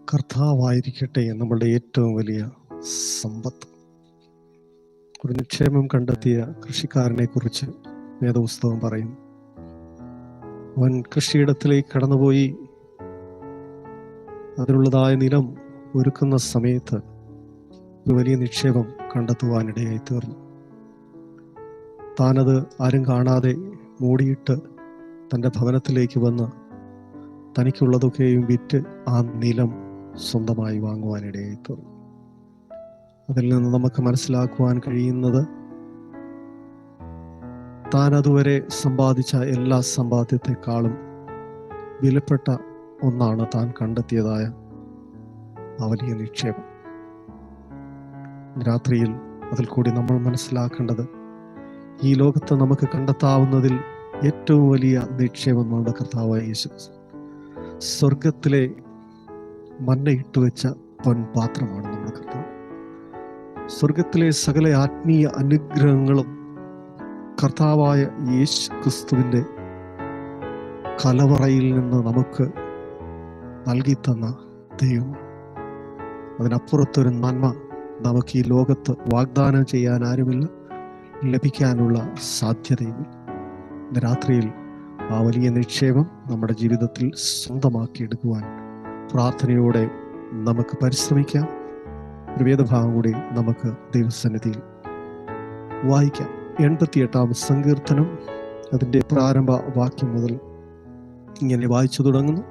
കർത്താവായിരിക്കട്ടെ നമ്മളുടെ ഏറ്റവും വലിയ സമ്പത്ത്. ഒരു നിക്ഷേപം കണ്ടെത്തിയ കൃഷിക്കാരനെ കുറിച്ച് വേദപുസ്തകം പറയുന്നു. അവൻ കൃഷിയിടത്തിലേക്ക് കടന്നുപോയി അതിനുള്ളതായ നിലം ഒരുക്കുന്ന സമയത്ത് ഒരു വലിയ നിക്ഷേപം കണ്ടെത്തുവാനിടയായി തീർന്നു. താനത് ആരും കാണാതെ മൂടിയിട്ട് തൻ്റെ ഭവനത്തിലേക്ക് വന്ന് തനിക്കുള്ളതൊക്കെയും വിറ്റ് ആ നിലം സ്വന്തമായി വാങ്ങുവാനിടയായി തീർന്നു. അതിൽ നിന്ന് നമുക്ക് മനസ്സിലാക്കുവാൻ കഴിയുന്നത്, താൻ അതുവരെ സമ്പാദിച്ച എല്ലാ സമ്പാദ്യത്തെക്കാളും വിലപ്പെട്ട ഒന്നാണ് താൻ കണ്ടെത്തിയതായ ആ വലിയ നിക്ഷേപം. രാത്രിയിൽ അതിൽ കൂടി നമ്മൾ മനസ്സിലാക്കേണ്ടത്, ഈ ലോകത്ത് നമുക്ക് കണ്ടെത്താവുന്നതിൽ ഏറ്റവും വലിയ നിക്ഷേപം നമ്മുടെ കർത്താവായ യേശു, സ്വർഗത്തിലെ മന്ന ഇട്ടുവെച്ച പൊൻപാത്രമാണ് നമ്മുടെ കർത്താവ്. സ്വർഗത്തിലെ സകല ആത്മീയ അനുഗ്രഹങ്ങളും കർത്താവായ യേശു ക്രിസ്തുവിൻ്റെ കലവറയിൽ നിന്ന് നമുക്ക് നൽകി തന്ന ദൈവമാണ്. അതിനപ്പുറത്തൊരു നന്മ നമുക്ക് ഈ ലോകത്ത് വാഗ്ദാനം ചെയ്യാൻ ആരുമില്ല, ലഭിക്കാനുള്ള സാധ്യതയുമില്ല. ഇന്ന് രാത്രിയിൽ ആ വലിയ നിക്ഷേപം നമ്മുടെ ജീവിതത്തിൽ സ്വന്തമാക്കിയെടുക്കുവാൻ പ്രാർത്ഥനയോടെ നമുക്ക് പരിശ്രമിക്കാം. ഒരു വേദഭാഗം കൂടി നമുക്ക് ദൈവസന്നിധിയിൽ വായിക്കാം. 88-ാം സങ്കീർത്തനം അതിൻ്റെ പ്രാരംഭ വാക്യം മുതൽ ഇങ്ങനെ വായിച്ചു തുടങ്ങുന്നു.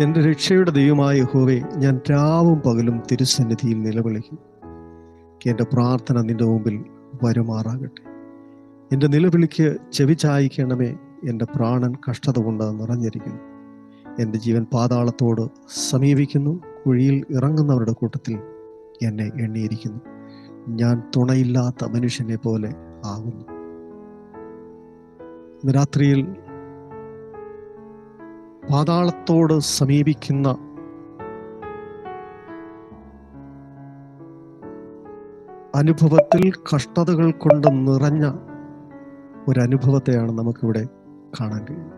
എൻ്റെ രക്ഷയുടെ ദൈവമായ യഹോവേ, ഞാൻ രാവും പകലും തിരുസന്നിധിയിൽ നിലവിളിക്കും. എൻ്റെ പ്രാർത്ഥന നിന്റെ മുമ്പിൽ വരുമാറാകട്ടെ. എൻ്റെ നിലവിളിക്ക് ചെവി ചായിക്കണമേ. എൻ്റെ പ്രാണൻ കഷ്ടത കൊണ്ട് നിറഞ്ഞിരിക്കുന്നു. എൻ്റെ ജീവൻ പാതാളത്തോട് സമീപിക്കുന്നു. കുഴിയിൽ ഇറങ്ങുന്നവരുടെ കൂട്ടത്തിൽ എന്നെ എണ്ണിയിരിക്കുന്നു. ഞാൻ തുണയില്ലാത്ത മനുഷ്യനെ പോലെ ആകുന്നു. ഇന്ന് രാത്രിയിൽ പാതാളത്തോട് സമീപിക്കുന്ന അനുഭവത്തിൽ കഷ്ടതകൾ കൊണ്ട് നിറഞ്ഞ ഒരനുഭവത്തെയാണ് നമുക്കിവിടെ കാണാൻ കഴിയുന്നത്.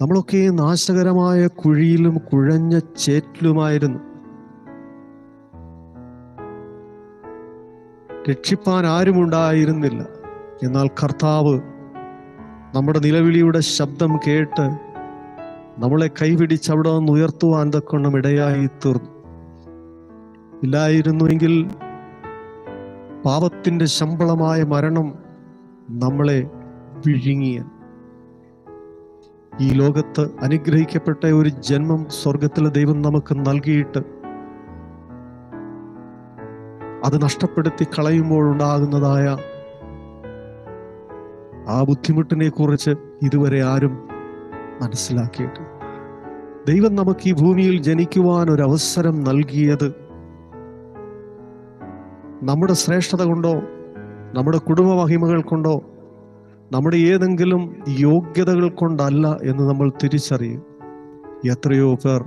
നമ്മളൊക്കെ നാശകരമായ കുഴിയിലും കുഴഞ്ഞ ചേറ്റിലുമായിരുന്നു. രക്ഷിപ്പാൻ ആരുമുണ്ടായിരുന്നില്ല. എന്നാൽ കർത്താവ് നമ്മുടെ നിലവിളിയുടെ ശബ്ദം കേട്ട് നമ്മളെ കൈപിടിച്ച് അവിടെ നിന്ന് ഉയർത്തുവാൻ തക്കവണ്ണം ഇടയായി തീർന്നു. ഇല്ലായിരുന്നുവെങ്കിൽ പാപത്തിന്റെ ശമ്പളമായ മരണം നമ്മളെ വിഴുങ്ങിയ ഈ ലോകത്ത് അനുഗ്രഹിക്കപ്പെട്ട ഒരു ജന്മം സ്വർഗത്തിലെ ദൈവം നമുക്ക് നൽകിയിട്ട് അത് നഷ്ടപ്പെടുത്തി കളയുമ്പോഴുണ്ടാകുന്നതായ ആ ബുദ്ധിമുട്ടിനെ കുറിച്ച് ഇതുവരെ ആരും മനസ്സിലാക്കിയിട്ട്, ദൈവം നമുക്ക് ഈ ഭൂമിയിൽ ജനിക്കുവാൻ ഒരു അവസരം നൽകിയത് നമ്മുടെ ശ്രേഷ്ഠത കൊണ്ടോ നമ്മുടെ കുടുംബ മഹിമകൾ കൊണ്ടോ നമ്മുടെ ഏതെങ്കിലും യോഗ്യതകൾ കൊണ്ടല്ല എന്ന് നമ്മൾ തിരിച്ചറിയും. എത്രയോ പേർ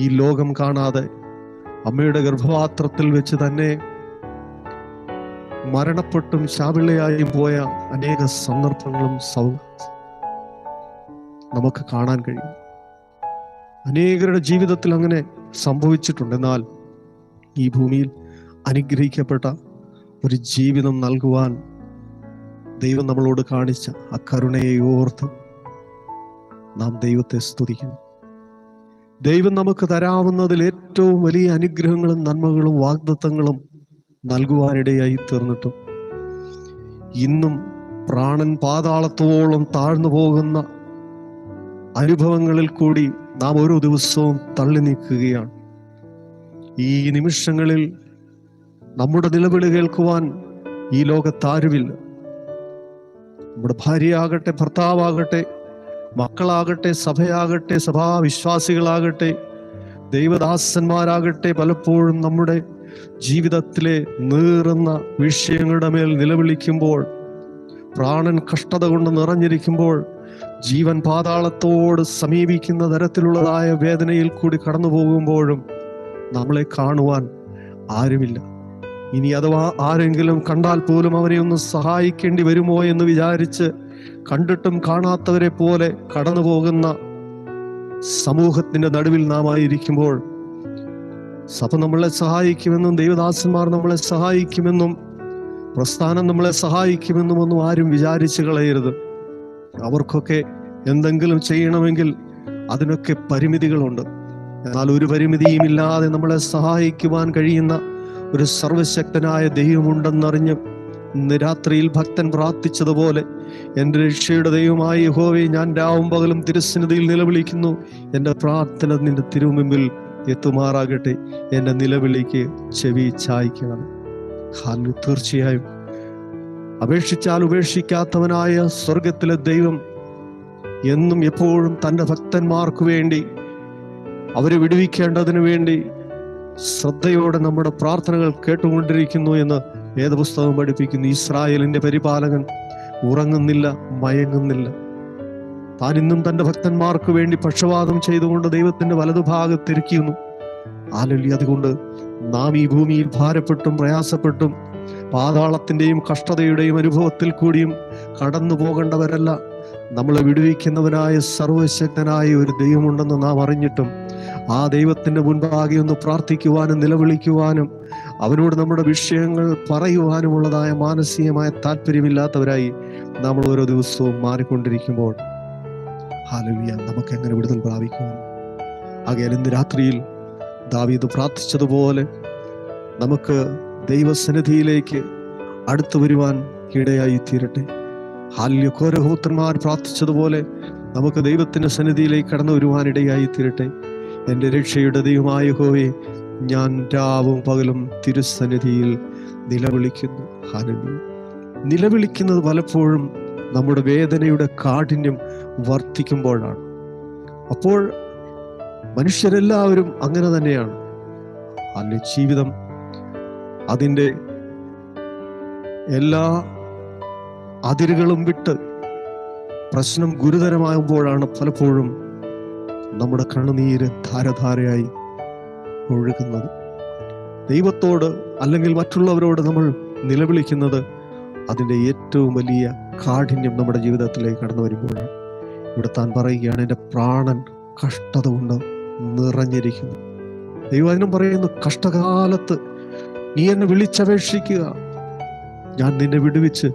ഈ ലോകം കാണാതെ അമ്മയുടെ ഗർഭപാത്രത്തിൽ വെച്ച് തന്നെ മരണപ്പെട്ടും ശാപിള്ളയായും പോയ അനേക സന്ദർഭങ്ങളും നമുക്ക് കാണാൻ കഴിയും. അനേകരുടെ ജീവിതത്തിൽ അങ്ങനെ സംഭവിച്ചിട്ടുണ്ട്. എന്നാൽ ഈ ഭൂമിയിൽ അനുഗ്രഹിക്കപ്പെട്ട ഒരു ജീവിതം നൽകുവാൻ ദൈവം നമ്മളോട് കാണിച്ച ആ കരുണയെ ഓർത്ത് നാം ദൈവത്തെ സ്തുതിക്കുന്നു. ദൈവം നമുക്ക് തരാവുന്നതിൽ ഏറ്റവും വലിയ അനുഗ്രഹങ്ങളും നന്മകളും വാഗ്ദത്തങ്ങളും നൽകുവാനിടയായി തീർന്നിട്ടും ഇന്നും പ്രാണൻ പാതാളത്തോളം താഴ്ന്നു പോകുന്ന അനുഭവങ്ങളിൽ കൂടി നാം ഓരോ ദിവസവും തള്ളി നീക്കുകയാണ്. ഈ നിമിഷങ്ങളിൽ നമ്മുടെ നിലവിളി കേൾക്കുവാൻ ഈ ലോകത്താരുമില്ല. നമ്മുടെ ഭാര്യയാകട്ടെ, ഭർത്താവാകട്ടെ, മക്കളാകട്ടെ, സഭയാകട്ടെ, സഭാവിശ്വാസികളാകട്ടെ, ദൈവദാസന്മാരാകട്ടെ, പലപ്പോഴും നമ്മുടെ ജീവിതത്തിലെ നീറുന്ന വിഷയങ്ങളുടെ മേൽ നിലവിളിക്കുമ്പോൾ, പ്രാണൻ കഷ്ടത കൊണ്ട് നിറഞ്ഞിരിക്കുമ്പോൾ, ജീവൻ പാതാളത്തോട് സമീപിക്കുന്ന തരത്തിലുള്ളതായ വേദനയിൽ കൂടി കടന്നു പോകുമ്പോഴും നമ്മളെ കാണുവാൻ ആരുമില്ല. ഇനി അഥവാ ആരെങ്കിലും കണ്ടാൽ പോലും അവരെ ഒന്ന് സഹായിക്കേണ്ടി വരുമോ എന്ന് വിചാരിച്ച് കണ്ടിട്ടും കാണാത്തവരെ പോലെ കടന്നു പോകുന്ന സമൂഹത്തിന്റെ നടുവിൽ നാം ആയിരിക്കുമ്പോൾ സഭ നമ്മളെ സഹായിക്കുമെന്നും ദൈവദാസന്മാർ നമ്മളെ സഹായിക്കുമെന്നും പ്രസ്ഥാനം നമ്മളെ സഹായിക്കുമെന്നും ഒന്നും ആരും വിചാരിച്ചു കളയരുത്. അവർക്കൊക്കെ എന്തെങ്കിലും ചെയ്യണമെങ്കിൽ അതിനൊക്കെ പരിമിതികളുണ്ട്. എന്നാൽ ഒരു പരിമിതിയും ഇല്ലാതെ നമ്മളെ സഹായിക്കുവാൻ കഴിയുന്ന ഒരു സർവശക്തനായ ദൈവമുണ്ടെന്നറിഞ്ഞ് ഇന്ന് രാത്രിയിൽ ഭക്തൻ പ്രാർത്ഥിച്ചതുപോലെ, എൻ്റെ രക്ഷയുടെ ദൈവമായ യഹോവേ, ഞാൻ രാവും പകലും തിരുസന്നിധിയിൽ നിലവിളിക്കുന്നു. എൻ്റെ പ്രാർത്ഥന നിന്റെ തിരുമുമ്പിൽ എത്തുമാറാകട്ടെ. എൻ്റെ നിലവിളിക്ക് ചെവി ചായ്ക്കണം. തീർച്ചയായും അപേക്ഷിച്ചാൽ ഉപേക്ഷിക്കാത്തവനായ സ്വർഗത്തിലെ ദൈവം എന്നും എപ്പോഴും തൻ്റെ ഭക്തന്മാർക്ക് വേണ്ടി, അവരെ വിടുവിക്കേണ്ടതിനു വേണ്ടി ശ്രദ്ധയോടെ നമ്മുടെ പ്രാർത്ഥനകൾ കേട്ടുകൊണ്ടിരിക്കുന്നു എന്ന് വേദപുസ്തകം പഠിപ്പിക്കുന്നു. ഇസ്രായേലിന്റെ പരിപാലകൻ ഉറങ്ങുന്നില്ല, മയങ്ങുന്നില്ല. താൻ ഇന്നും തൻ്റെ ഭക്തന്മാർക്ക് വേണ്ടി പക്ഷപാതം ചെയ്തുകൊണ്ട് ദൈവത്തിന്റെ വലതുഭാഗത്തിരിക്കുന്നു. അതുകൊണ്ട് നാം ഈ ഭൂമിയിൽ ഭാരപ്പെട്ടും പ്രയാസപ്പെട്ടും പാതാളത്തിന്റെയും കഷ്ടതയുടെയും അനുഭവത്തിൽ കൂടിയും കടന്നു പോകേണ്ടവരല്ല. നമ്മളെ വിടുവിക്കുന്നവനായ സർവശക്തനായ ഒരു ദൈവമുണ്ടെന്ന് നാം അറിഞ്ഞിട്ടും ആ ദൈവത്തിന്റെ മുൻപാകെ ഒന്ന് പ്രാർത്ഥിക്കുവാനും നിലവിളിക്കുവാനും അവനോട് നമ്മുടെ വിഷയങ്ങൾ പറയുവാനുമുള്ളതായ മാനസികമായ താല്പര്യമില്ലാത്തവരായി നമ്മൾ ഓരോ ദിവസവും മാറിക്കൊണ്ടിരിക്കുമ്പോൾ ഹല്ലേലൂയ, നമുക്ക് എങ്ങനെ വിടുതൽ പ്രാപിക്കുവാൻ? ആകയാൽ ഇന്ന് രാത്രിയിൽ ദാവീദ് പ്രാർത്ഥിച്ചതുപോലെ നമുക്ക് ദൈവസന്നിധിയിലേക്ക് അടുത്തു വരുവാൻ ഇടയായി തീരട്ടെ. കോരഹോത്രന്മാർ പ്രാർത്ഥിച്ചതുപോലെ നമുക്ക് ദൈവത്തിന്റെ സന്നിധിയിലേക്ക് കടന്നു വരുവാൻ ഇടയായി തീരട്ടെ. എൻ്റെ രക്ഷയുടെ ദൈവമായ യഹോവേ, ഞാൻ രാവും പകലും തിരുസന്നിധിയിൽ നിലവിളിക്കുന്നു. ഹല്ലേലൂയ. നിലവിളിക്കുന്നത് പലപ്പോഴും നമ്മുടെ വേദനയുടെ കാഠിന്യം വർദ്ധിക്കുമ്പോഴാണ്. അപ്പോൾ മനുഷ്യരെല്ലാവരും അങ്ങനെ തന്നെയാണ്. അല്ലെ, ജീവിതം അതിൻ്റെ എല്ലാ അതിരുകളും വിട്ട് പ്രശ്നം ഗുരുതരമാകുമ്പോഴാണ് പലപ്പോഴും നമ്മുടെ കണ്ണുനീര് ധാരധാരയായി ഒഴുകുന്നത്. ദൈവത്തോട് അല്ലെങ്കിൽ മറ്റുള്ളവരോട് നമ്മൾ നിലവിളിക്കുന്നത് അതിൻ്റെ ഏറ്റവും വലിയ കാഠിന്യം നമ്മുടെ ജീവിതത്തിലേക്ക് കടന്നു വരുമ്പോഴാണ്. ഇവിടെ താൻ പറയുകയാണ്, എൻ്റെ പ്രാണൻ കഷ്ടത കൊണ്ട് നിറഞ്ഞിരിക്കുന്നു. ദൈവവചനം പറയുന്നു, കഷ്ടകാലത്ത് നീ എന്നെ വിളിച്ചപേക്ഷിക്കുക, ഞാൻ നിന്നെ വിടുവിച്ച്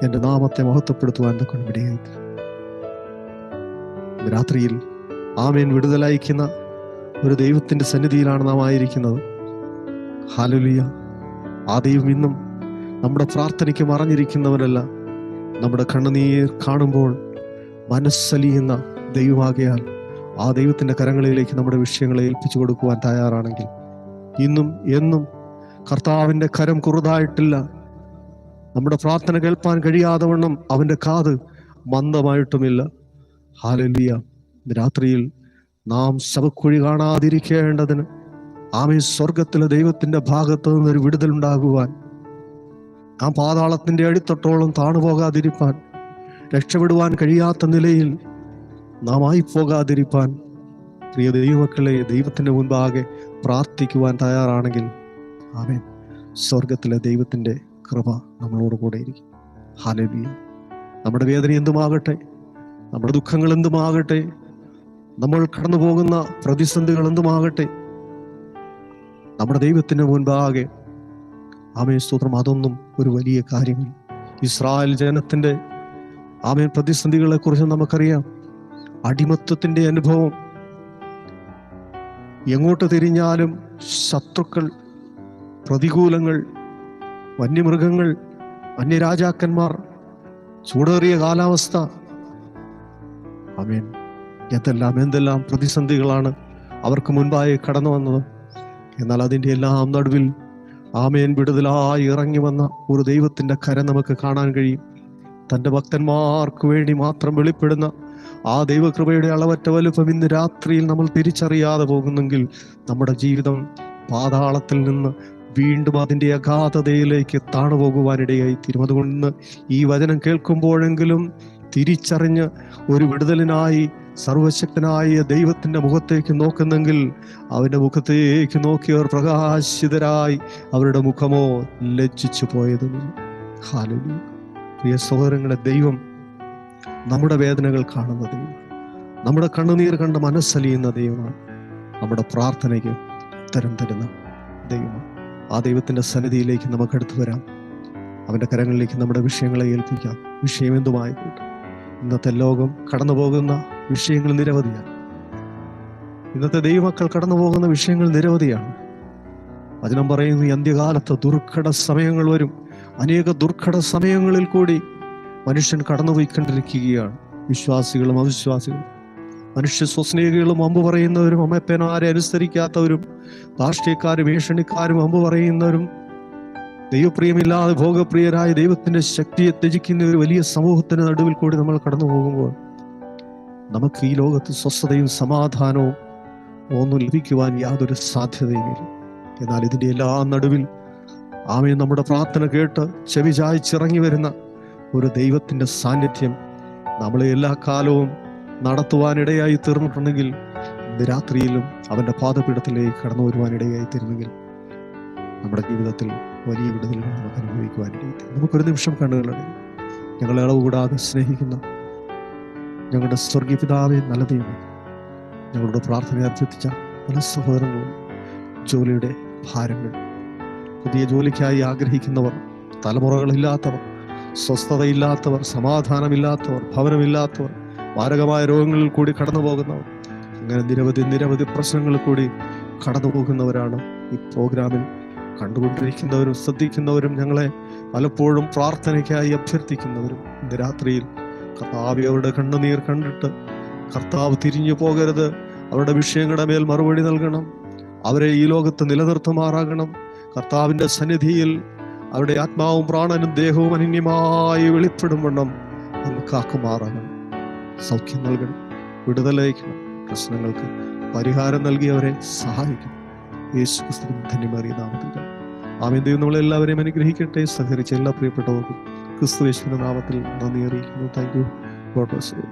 എൻ്റെ നാമത്തെ മഹത്വപ്പെടുത്തുവാൻ ഇടയായി. രാത്രിയിൽ ആമേൻ വിടുതലയക്കുന്ന ഒരു ദൈവത്തിന്റെ സന്നിധിയിലാണ് നാം ആയിരിക്കുന്നത്. ഹല്ലേലൂയ. ആ ദൈവം ഇന്നും നമ്മുടെ പ്രാർത്ഥനയ്ക്ക് മറഞ്ഞിരിക്കുന്നവരല്ല. നമ്മുടെ കണ്ണുനീർ കാണുമ്പോൾ മനസ്സലിയുന്ന ദൈവമാകയാൽ ആ ദൈവത്തിന്റെ കരങ്ങളിലേക്ക് നമ്മുടെ വിഷയങ്ങളെ ഏൽപ്പിച്ചു കൊടുക്കുവാൻ തയ്യാറാണെങ്കിൽ ഇന്നും എന്നും കർത്താവിന്റെ കരം കുറുതായിട്ടില്ല. നമ്മുടെ പ്രാർത്ഥന കേൾപ്പാൻ കഴിയാതെ വണ്ണം അവന്റെ കാത് മന്ദമായിട്ടുമില്ല. ഹല്ലേലൂയ. രാത്രിയിൽ നാം ശവക്കുഴി കാണാതിരിക്കേണ്ടതിന് ആമേ സ്വർഗത്തിലെ ദൈവത്തിന്റെ ഭാഗത്ത് നിന്നൊരു വിടുതലുണ്ടാകുവാൻ, ആ പാതാളത്തിന്റെ അടിത്തട്ടോളം താണുപോകാതിരിപ്പാൻ, രക്ഷപ്പെടുവാൻ കഴിയാത്ത നിലയിൽ നാം ആയിപ്പോകാതിരിപ്പാൻ പ്രിയ ദൈവമക്കളെ ദൈവത്തിന്റെ മുൻപാകെ പ്രാർത്ഥിക്കുവാൻ തയ്യാറാണെങ്കിൽ ആമേൻ, സ്വർഗത്തിലെ ദൈവത്തിന്റെ കൃപ നമ്മളോട് കൂടെ ഇരിക്കും. ഹല്ലേലൂയ. നമ്മുടെ വേദന എന്തുമാകട്ടെ, നമ്മുടെ ദുഃഖങ്ങൾ എന്തുമാകട്ടെ, നമ്മൾ കടന്നു പോകുന്ന പ്രതിസന്ധികൾ എന്തുമാകട്ടെ, നമ്മുടെ ദൈവത്തിന് മുൻപാകെ ആമേൻ സ്തോത്രം, അതൊന്നും ഒരു വലിയ കാര്യമില്ല. ഇസ്രായേൽ ജനത്തിന്റെ ആമേൻ പ്രതിസന്ധികളെ കുറിച്ച് നമുക്കറിയാം. അടിമത്വത്തിന്റെ അനുഭവം, എങ്ങോട്ട് തിരിഞ്ഞാലും ശത്രുക്കൾ, പ്രതികൂലങ്ങൾ, വന്യമൃഗങ്ങൾ, അന്യരാജാക്കന്മാർ, ചൂടേറിയ കാലാവസ്ഥ, ആമേൻ എന്തെല്ലാം പ്രതിസന്ധികളാണ് അവർക്ക് മുൻപായി കടന്നു വന്നത്. എന്നാൽ അതിൻ്റെ എല്ലാം നടുവിൽ ആമേൻ വിടുതലായി ഇറങ്ങി വന്ന ഒരു ദൈവത്തിന്റെ കരം നമുക്ക് കാണാൻ കഴിയും. തൻ്റെ ഭക്തന്മാർക്ക് വേണ്ടി മാത്രം വെളിപ്പെടുന്ന ആ ദൈവകൃപയുടെ അളവറ്റ വലുപ്പം ഇന്ന് രാത്രിയിൽ നമ്മൾ തിരിച്ചറിയാതെ പോകുന്നെങ്കിൽ നമ്മുടെ ജീവിതം പാതാളത്തിൽ നിന്ന് വീണ്ടും അതിൻ്റെ അഗാധതയിലേക്ക് താണുപോകുവാനിടയായി തീരും. അതുകൊണ്ട് ഈ വചനം കേൾക്കുമ്പോഴെങ്കിലും തിരിച്ചറിഞ്ഞ് ഒരു വിടുതലിനായി സർവശക്തനായ ദൈവത്തിന്റെ മുഖത്തേക്ക് നോക്കുന്നെങ്കിൽ അവന്റെ മുഖത്തേക്ക് നോക്കിയവർ പ്രകാശിതരായി അവരുടെ മുഖമോ ലജ്ജിച്ചു പോയതെന്ന്. ഹല്ലേലൂയ. പ്രിയ സഹോദരങ്ങളെ, ദൈവം നമ്മുടെ വേദനകൾ കാണുന്ന ദൈവം. നമ്മുടെ കണ്ണുനീർ കണ്ട് മനസ്സലിയുന്ന ദൈവമാണ്. നമ്മുടെ പ്രാർത്ഥനയ്ക്ക് ഉത്തരം തരുന്ന ദൈവമാണ്. ആ ദൈവത്തിൻ്റെ സന്നിധിയിലേക്ക് നമുക്ക് അടുത്ത് വരാം. അവൻ്റെ കരങ്ങളിലേക്ക് നമ്മുടെ വിഷയങ്ങളെ ഏൽപ്പിക്കാം. വിഷയം എന്തുമായിക്കോട്ടെ. ഇന്നത്തെ ലോകം കടന്നു പോകുന്ന വിഷയങ്ങൾ നിരവധിയാണ്. ഇന്നത്തെ ദൈവമക്കൾ കടന്നു പോകുന്ന വിഷയങ്ങൾ നിരവധിയാണ്. വചനം പറയുന്നു, ഈ അന്ത്യകാലത്ത് ദുർഘട സമയങ്ങൾ വരും. അനേക ദുർഘട സമയങ്ങളിൽ കൂടി മനുഷ്യൻ കടന്നുപോയിക്കൊണ്ടിരിക്കുകയാണ്. വിശ്വാസികളും അവിശ്വാസികളും, മനുഷ്യ സ്വസ്നേഹികളും അമ്പ് പറയുന്നവരും, അമ്മപ്പേനാരെ അനുസരിക്കാത്തവരും, രാഷ്ട്രീയക്കാരും ഏഷണിക്കാരും അമ്പ് പറയുന്നവരും, ദൈവപ്രിയമില്ലാതെ ഭോഗപ്രിയരായ ദൈവത്തിന്റെ ശക്തിയെ ത്യജിക്കുന്ന ഒരു വലിയ സമൂഹത്തിന് നടുവിൽ കൂടി നമ്മൾ കടന്നു പോകുമ്പോൾ നമുക്ക് ഈ ലോകത്ത് സ്വസ്ഥതയും സമാധാനവും ഒന്നും ലഭിക്കുവാൻ യാതൊരു സാധ്യതയുമില്ല. എന്നാൽ ഇതിൻ്റെ എല്ലാ നടുവിൽ ആമേൻ നമ്മുടെ പ്രാർത്ഥന കേട്ട് ചെവി ചായ്ച്ചിറങ്ങി വരുന്ന ഒരു ദൈവത്തിൻ്റെ സാന്നിധ്യം നമ്മളെ എല്ലാ കാലവും നടത്തുവാനിടയായി തീർന്നിട്ടുണ്ടെങ്കിൽ, ഇന്ന് രാത്രിയിലും അവൻ്റെ പാദപീഠത്തിലേക്ക് കടന്നു വരുവാനിടയായി തീർന്നെങ്കിൽ നമ്മുടെ ജീവിതത്തിൽ വലിയ വിടുതലുകൾ നമുക്ക് അനുഭവിക്കുവാനിടയായി. നമുക്കൊരു നിമിഷം കണ്ടുകളെ ഞങ്ങളെ അളവ് കൂടാതെ സ്നേഹിക്കുന്ന ഞങ്ങളുടെ സ്വർഗീയ പിതാവേ, നല്ല ദൈവമേ, ഞങ്ങളുടെ പ്രാർത്ഥന അഭ്യർത്ഥിച്ച പല സഹോദരങ്ങളും ജോലിയുടെ ഭാരങ്ങൾ, പുതിയ ജോലിക്കായി ആഗ്രഹിക്കുന്നവർ, തലമുറകളില്ലാത്തവർ, സ്വസ്ഥതയില്ലാത്തവർ, സമാധാനമില്ലാത്തവർ, ഭവനമില്ലാത്തവർ, മാരകമായ രോഗങ്ങളിൽ കൂടി കടന്നു പോകുന്നവർ, അങ്ങനെ നിരവധി പ്രശ്നങ്ങളിൽ കൂടി കടന്നു പോകുന്നവരാണ് ഈ പ്രോഗ്രാമിൽ കണ്ടുകൊണ്ടിരിക്കുന്നവരും ശ്രദ്ധിക്കുന്നവരും ഞങ്ങളെ പലപ്പോഴും പ്രാർത്ഥനയ്ക്കായി അഭ്യർത്ഥിക്കുന്നവരും. ഇന്ന് രാത്രിയിൽ കർത്താവ് അവരുടെ കണ്ണുനീർ കണ്ടിട്ട് കർത്താവ് തിരിഞ്ഞു പോകരുത്, അവരുടെ വിഷയങ്ങളുടെ മേൽ മറുപടി നൽകണം, അവരെ ഈ ലോകത്ത് നിലനിർത്തുമാറാകണം. കർത്താവിൻ്റെ സന്നിധിയിൽ അവരുടെ ആത്മാവും പ്രാണനും ദേഹവും അനന്യമായി വെളിപ്പെടും വണ്ണം നമുക്ക് കാക്കുമാറാകണം. സൗഖ്യം നൽകണം, വിടുതലയക്കണം, പ്രശ്നങ്ങൾക്ക് പരിഹാരം നൽകി അവരെ സഹായിക്കണം. യേശു ക്രിസ്തുവിൻ ധന്യമേറിയ നാമത്തിൽ ആമേൻ. ദൈവം നമ്മളെല്ലാവരെയും അനുഗ്രഹിക്കട്ടെ. സഹകരിച്ച എല്ലാ പ്രിയപ്പെട്ടവർക്കും ക്രിസ്തു യേശുവിന്റെ നാമത്തിൽ നന്ദി അറിയിക്കുന്നു. Thank you. God bless you.